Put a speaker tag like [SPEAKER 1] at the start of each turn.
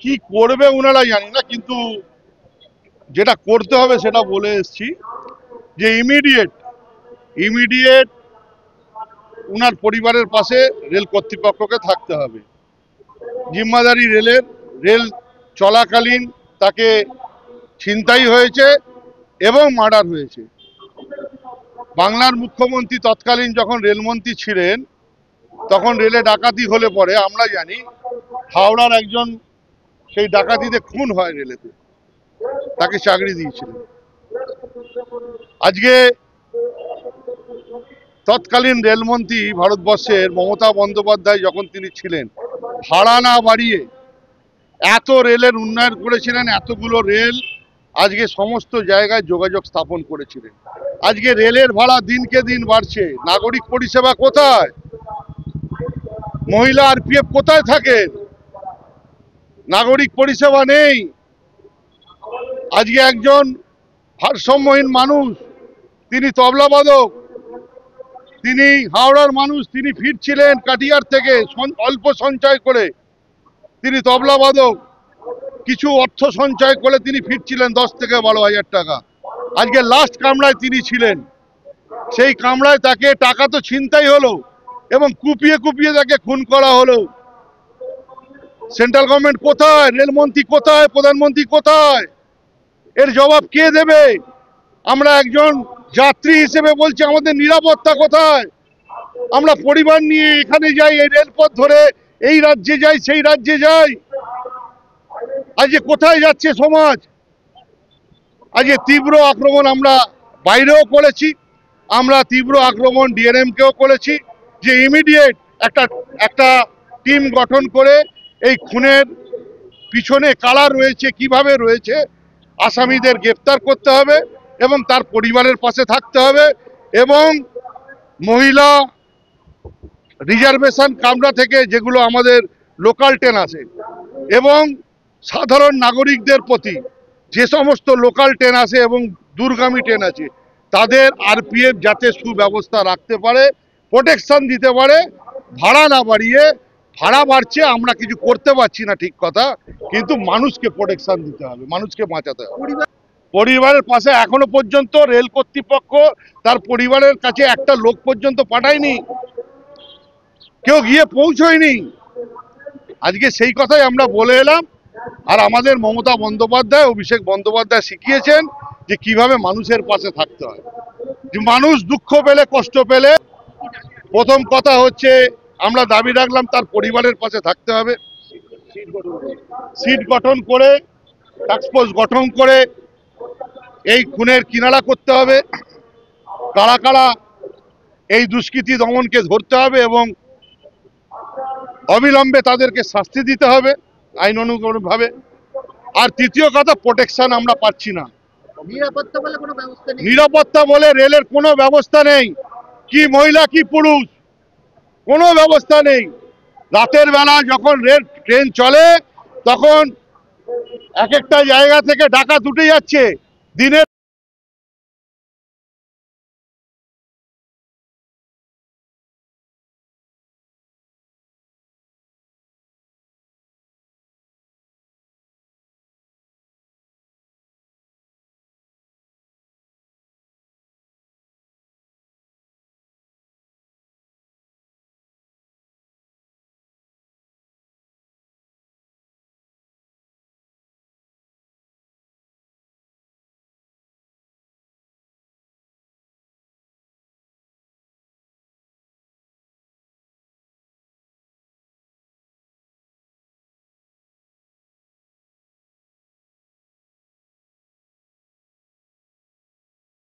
[SPEAKER 1] কি করবে ওনারা জানি না, কিন্তু যেটা করতে হবে সেটা বলে এসছি যে ইমিডিয়েট উনার পরিবারের পাশে রেল কর্তৃপক্ষকে থাকতে হবে। জিম্মাদারি রেল চলাকালীন তাকে ছিনতাই হয়েছে এবং মার্ডার হয়েছে। বাংলার মুখ্যমন্ত্রী তৎকালীন যখন রেলমন্ত্রী ছিলেন তখন রেলে ডাকাতি হলে পরে আমরা জানি হাওড়ার একজন সেই ডাকাতিতে খুন হয় রেলেতে, তাকে চাকরি দিয়েছিলেন। আজকে তৎকালীন রেলমন্ত্রী ভারতবর্ষের মমতা বন্দ্যোপাধ্যায় যখন তিনি ছিলেন, ভাড়া না বাড়িয়ে এত রেলের উন্নয়ন করেছিলেন, এতগুলো রেল আজকে সমস্ত জায়গায় যোগাযোগ স্থাপন করেছিলেন। আজকে রেলের ভাড়া দিনকে দিন বাড়ছে, নাগরিক পরিষেবা কোথায়? মহিলা আরপিএফ কোথায় থাকে? নাগরিক পরিষেবা নেই। আজকে একজন ভারসাম্যহীন মানুষ, তিনি তবলাবাদক, তিনি হাওড়ার মানুষ, তিনি ফিরছিলেন কাটিয়ার থেকে অল্প সঞ্চয় করে, তিনি তবলাবাদক, কিছু অর্থ সঞ্চয় করে তিনি ফিরছিলেন 10 থেকে 12,000 টাকা। আজকে লাস্ট কামরায় তিনি ছিলেন, সেই কামরায় তাকে টাকা তো ছিনতাই হলো এবং কুপিয়ে কুপিয়ে তাকে খুন করা হলো। সেন্ট্রাল গভর্নমেন্ট কোথায়? রেলমন্ত্রী কোথায়? প্রধানমন্ত্রী কোথায়? এর জবাব কে দেবে? আমরা একজন যাত্রী হিসেবে বলছি, আমাদের নিরাপত্তা কোথায়? আমরা পরিবার নিয়ে এখানে যাই, এই রেলপথ ধরে এই রাজ্যে যাই, সেই রাজ্যে যাই। আজকে কোথায় যাচ্ছে সমাজ? আজকে তীব্র আক্রমণ আমরা বাইরেও করেছি, আমরা তীব্র আক্রমণ ডিএনএমকেও করেছি যে ইমিডিয়েট একটা টিম গঠন করে এই খুনের পিছনে কারা রয়েছে, কিভাবে রয়েছে, আসামিদের গ্রেফতার করতে হবে এবং তার পরিবারের পাশে থাকতে হবে। এবং মহিলা রিজার্ভেশন কামরা থেকে যেগুলো আমাদের লোকাল ট্রেন আছে এবং সাধারণ নাগরিকদের প্রতি যে সমস্ত লোকাল ট্রেন আছে এবং দূরগামী ট্রেন আছে, তাদের আরপিএফ যাতে সুব্যবস্থা রাখতে পারে, প্রোটেকশন দিতে পারে, ভাড়া না বাড়িয়ে। ভাড়া বাড়ছে, আমরা কিছু করতে পারছি না ঠিক কথা, কিন্তু মানুষকে প্রোটেকশন দিতে হবে, মানুষকে বাঁচাতে হবে। পরিবারের পাশে এখনো পর্যন্ত রেল কর্তৃপক্ষ তার পরিবারের কাছে একটা লোক পর্যন্ত পাঠায়নি, কেউ গিয়ে পৌঁছয়নি। আজকে সেই কথাই আমরা বলে এলাম। আর আমাদের মমতা বন্দ্যোপাধ্যায়, অভিষেক বন্দ্যোপাধ্যায় শিখিয়েছেন যে কিভাবে মানুষের পাশে থাকতে হয়। যে মানুষ দুঃখ পেলে, কষ্ট পেলে, প্রথম কথা হচ্ছে আমরা দাবি রাখলাম তার পরিবারের পাশে থাকতে হবে। সিট গঠন করে, টাস্কফোর্স গঠন করে এই খুনের কিনারা করতে হবে। কারা কারা এই দুষ্কৃতী দমনকে ধরতে হবে এবং অবিলম্বে তাদেরকে শাস্তি দিতে হবে আইন অনুগভাবে। আর তৃতীয় কথা, প্রোটেকশন আমরা পাচ্ছি না। নিরাপত্তা বলে রেলের কোনো ব্যবস্থা নেই, কি মহিলা কি পুরুষ, কোনো ব্যবস্থা নেই। রাতের বেলা যখন ট্রেন চলে তখন এক একটা জায়গা থেকে ডাকাত উঠে যাচ্ছে, দিনের